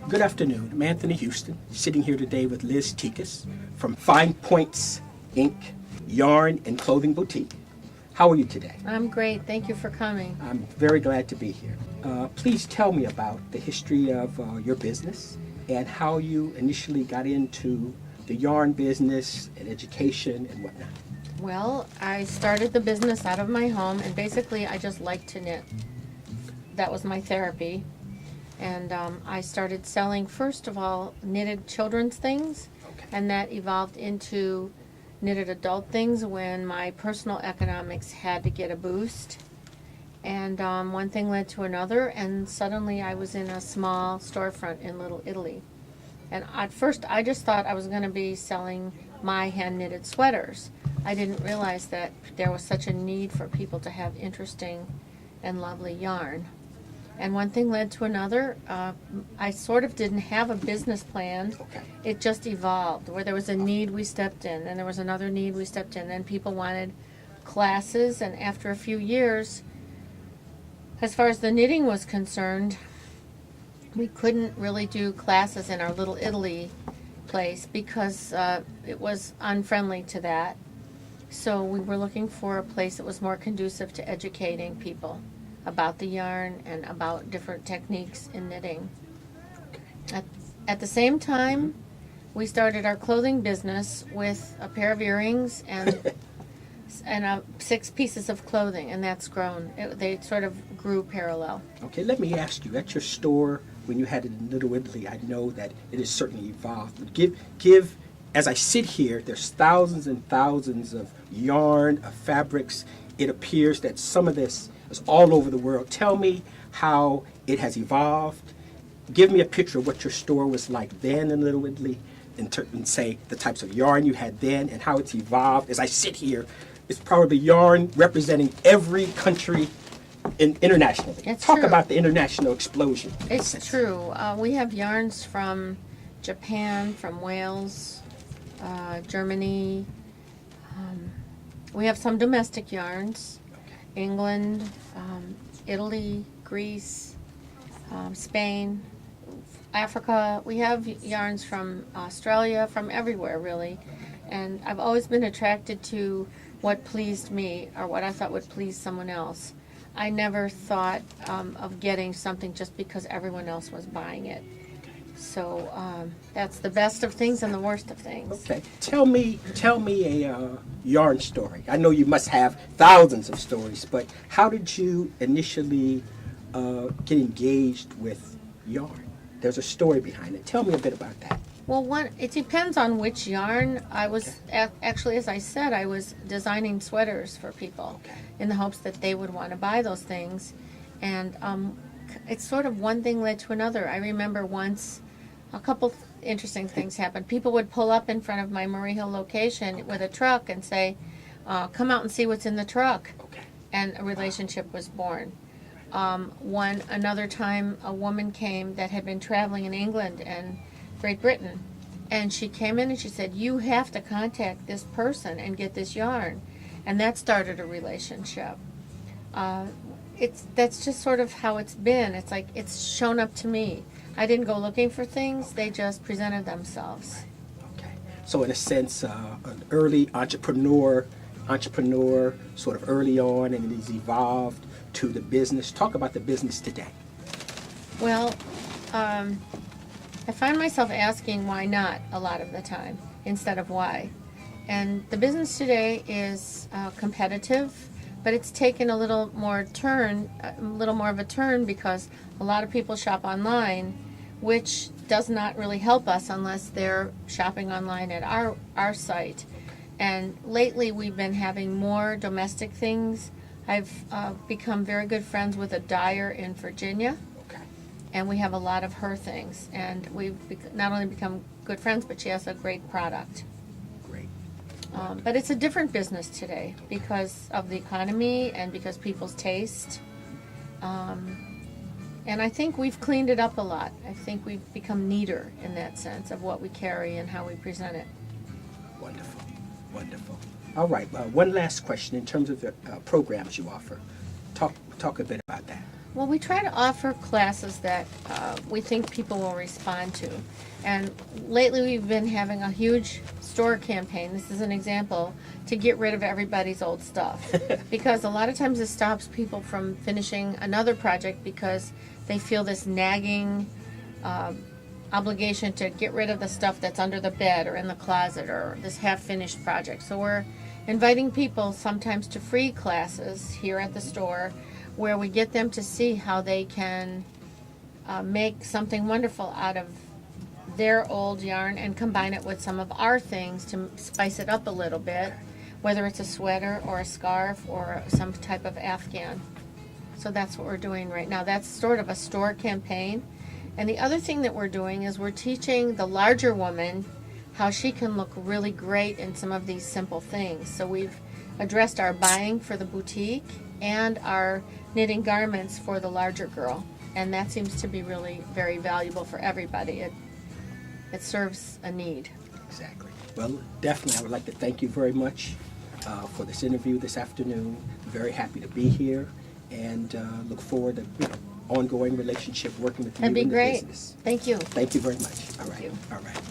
Good afternoon. I'm Anthony Houston, sitting here today with Liz Tikas from Fine Points Inc. Yarn and Clothing Boutique. How are you today? I'm great. Thank you for coming. I'm very glad to be here. Please tell me about the history of your business and how you initially got into the yarn business and education and whatnot. Well, I started the business out of my home, and basically I just liked to knit. That was my therapy. And I started selling, first of all, knitted children's things, Okay. and that evolved into knitted adult things when my personal economics had to get a boost. And one thing led to another, and suddenly I was in a small storefront in Little Italy. And at first I just thought I was going to be selling my hand-knitted sweaters. I didn't realize that there was such a need for people to have interesting and lovely yarn. And one thing led to another. I sort of didn't have a business plan. Okay. It just evolved. Where there was a need, we stepped in. And there was another need, we stepped in. Then people wanted classes. And after a few years, as far as the knitting was concerned, we couldn't really do classes in our Little Italy place because it was unfriendly to that. So we were looking for a place that was more conducive to educating people about the yarn and about different techniques in knitting. At the same time, we started our clothing business with a pair of earrings and 6 pieces of clothing, and that's grown. They sort of grew parallel. Okay, let me ask you, at your store, when you had it in Little Italy, I know that it has certainly evolved. But give, as I sit here, there's thousands and thousands of yarn, of fabrics. It appears that some of this is all over the world. Tell me how it has evolved. Give me a picture of what your store was like then in Little Italy, and say the types of yarn you had then and how it's evolved. As I sit here, it's probably yarn representing every country internationally. It's Talk true. about the international explosion. It's true. We have yarns from Japan, from Wales, Germany. We have some domestic yarns. England, Italy, Greece, Spain, Africa. We have yarns from Australia, from everywhere really. And I've always been attracted to what pleased me or what I thought would please someone else. I never thought of getting something just because everyone else was buying it. So that's the best of things and the worst of things. Okay. Tell me a yarn story. I know you must have thousands of stories, but how did you initially get engaged with yarn? There's a story behind it. Tell me a bit about that. Well, it depends on which yarn. I was, actually, as I said, I was designing sweaters for people in the hopes that they would want to buy those things. And it's sort of one thing led to another. I remember once a couple interesting things happened. People would pull up in front of my Murray Hill location with a truck and say, come out and see what's in the truck. And a relationship was born. Another time, a woman came that had been traveling in England and Great Britain, and she came in and she said, you have to contact this person and get this yarn, and that started a relationship. That's just sort of how it's been. It's like it's shown up to me. I didn't go looking for things, they just presented themselves. Okay. So in a sense, an early entrepreneur sort of early on, and it has evolved to the business. Talk about the business today. Well, I find myself asking why not a lot of the time instead of why. And the business today is competitive, but it's taken a little more of a turn because a lot of people shop online, which does not really help us unless they're shopping online at our site. And lately we've been having more domestic things. I've become very good friends with a dyer in Virginia. And we have a lot of her things, and we've not only become good friends, but she has a great product. Great. But it's a different business today because of the economy and because people's taste. And I think we've cleaned it up a lot. I think we've become neater in that sense of what we carry and how we present it. Wonderful, wonderful. All right, one last question in terms of the programs you offer. Talk a bit about that. Well, we try to offer classes that we think people will respond to. And lately we've been having a huge store campaign, this is an example, to get rid of everybody's old stuff. Because a lot of times it stops people from finishing another project because they feel this nagging obligation to get rid of the stuff that's under the bed or in the closet or this half-finished project. So we're inviting people sometimes to free classes here at the store where we get them to see how they can make something wonderful out of their old yarn and combine it with some of our things to spice it up a little bit, whether it's a sweater or a scarf or some type of afghan. So that's what we're doing right now. That's sort of a store campaign. And the other thing that we're doing is we're teaching the larger woman how she can look really great in some of these simple things. So we've addressed our buying for the boutique and our knitting garments for the larger girl. And that seems to be really very valuable for everybody. It serves a need. Exactly. Well, definitely, I would like to thank you very much for this interview this afternoon. Very happy to be here, and look forward to ongoing relationship working with you That'd be in the great. business. Thank you. Thank you very much. All right. you. All right.